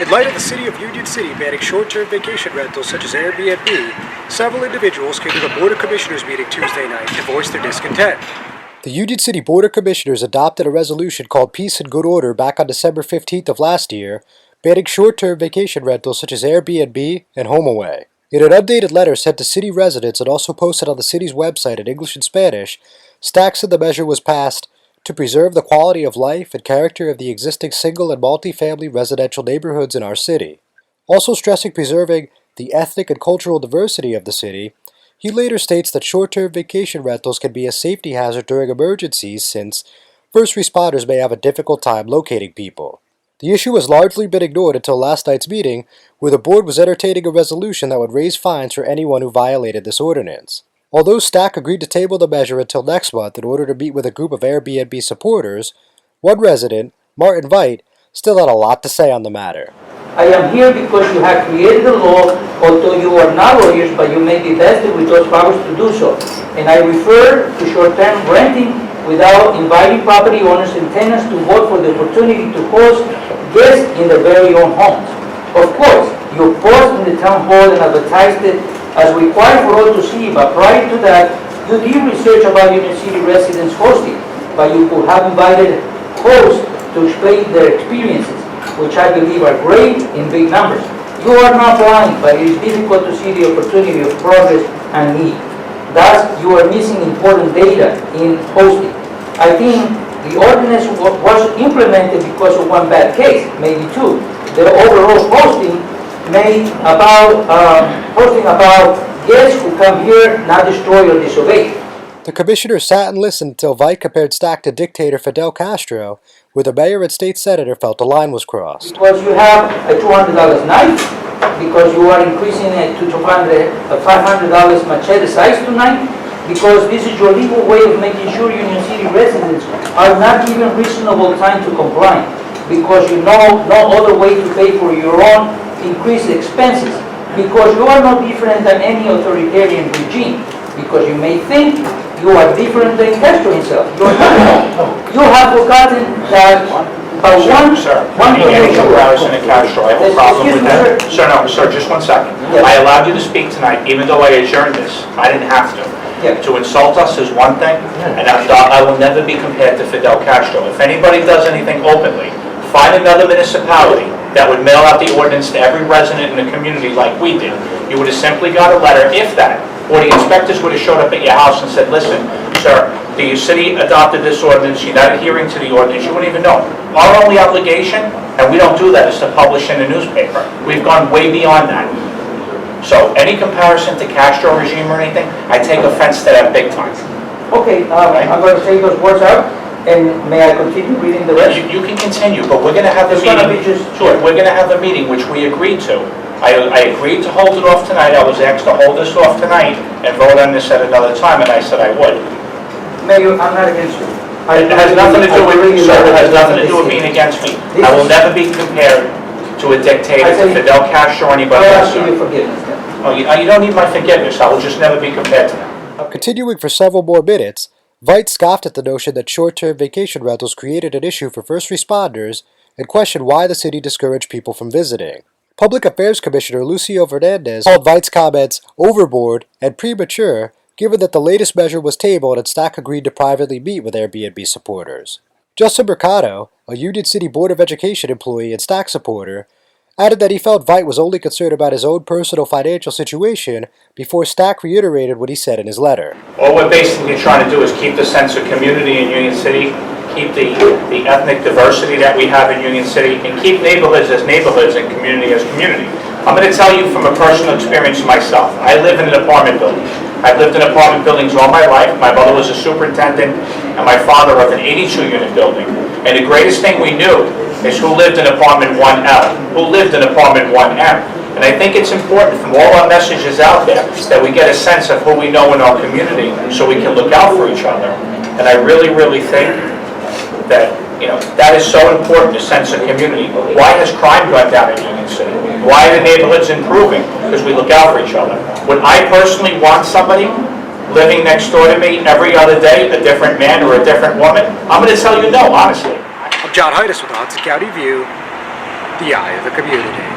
In light of the City of Union City banning short-term vacation rentals such as Airbnb, several individuals came to the Board of Commissioners meeting Tuesday night to voice their discontent. The Union City Board of Commissioners adopted a resolution called Peace and Good Order back on December 15th of last year, banning short-term vacation rentals such as Airbnb and HomeAway. In an updated letter sent to city residents and also posted on the city's website in English and Spanish, Stack said the measure was passed to preserve the quality of life and character of the existing single and multi-family residential neighborhoods in our city. Also stressing preserving the ethnic and cultural diversity of the city, he later states that short-term vacation rentals can be a safety hazard during emergencies since first responders may have a difficult time locating people. The issue has largely been ignored until last night's meeting, where the board was entertaining a resolution that would raise fines for anyone who violated this ordinance. Although Stack agreed to table the measure until next month in order to meet with a group of Airbnb supporters, one resident, Martin Veit, still had a lot to say on the matter. I am here because you have created a law, although you are not lawyers, but you may be vested with those powers to do so. And I refer to short-term renting without inviting property owners and tenants to vote for the opportunity to host guests in their very own homes. Of course, you post in the town hall and advertised it as required for all to see, but prior to that, you did research about Union City residents hosting, but you could have invited hosts to explain their experiences, which I believe are great in big numbers. You are not blind, but it is difficult to see the opportunity of progress and need. Thus, you are missing important data in hosting. I think the ordinance was implemented because of one bad case, maybe two. The overall hosting about guests who come here, not destroy or disobey. The commissioner sat and listened until Veit compared Stack to dictator Fidel Castro, where the mayor and state senator felt the line was crossed. Because you have a $200 knife, because you are increasing it to $500 machete size tonight, because this is your legal way of making sure Union City residents are not given reasonable time to comply, because you know no other way to pay for your own increased expenses, because you are no different than any authoritarian regime, because you may think you are different than Castro himself. You are not. You have forgotten that by one comparison to Castro. I have a problem with that. Sir, just 1 second. Yes. I allowed you to speak tonight, even though I adjourned this. I didn't have to. Yes. To insult us is one thing, and I will never be compared to Fidel Castro. If anybody does anything openly, find another municipality that would mail out the ordinance to every resident in the community like we did. You would have simply got a letter, if that, or the inspectors would have showed up at your house and said, listen, sir, the city adopted this ordinance, you're not adhering to the ordinance, you wouldn't even know. Our only obligation, and we don't do that, is to publish in the newspaper. We've gone way beyond that. So any comparison to Castro regime or anything, I take offense to that big time. Okay, I'm going to take those words out. And may I continue reading the rest? You can continue, but we're going to have a meeting. Sure, we're going to have a meeting which we agreed to. I agreed to hold it off tonight. I was asked to hold this off tonight and vote on this at another time, and I said I would. Mayor, I'm not against you. It has nothing to do with me, sir. It has nothing to do with being against me. I will never be compared to a dictator, to Fidel Castro, or anybody else. I ask you your forgiveness then. Oh, you don't need my forgiveness. I will just never be compared to them. Continuing for several more minutes, Veit scoffed at the notion that short-term vacation rentals created an issue for first responders and questioned why the city discouraged people from visiting. Public Affairs Commissioner Lucio Fernandez called Veit's comments overboard and premature, given that the latest measure was tabled and Stack agreed to privately meet with Airbnb supporters. Justin Mercado, a Union City Board of Education employee and Stack supporter, added that he felt Veit was only concerned about his own personal financial situation before Stack reiterated what he said in his letter. All we're basically trying to do is keep the sense of community in Union City, keep the ethnic diversity that we have in Union City, and keep neighborhoods as neighborhoods and community as community. I'm going to tell you from a personal experience myself. I live in an apartment building. I've lived in apartment buildings all my life. My mother was a superintendent and my father of an 82-unit building. And the greatest thing we knew is who lived in apartment 1L, who lived in apartment 1M. And I think it's important from all our messages out there that we get a sense of who we know in our community so we can look out for each other. And I really, really think that, that is so important, the sense of community. Why has crime gone down in Union City? Why are the neighborhoods improving? Because we look out for each other. Would I personally want somebody living next door to me every other day, a different man or a different woman? I'm going to tell you no, honestly. I'm John Heides with the Hudson County View. the eye of the community.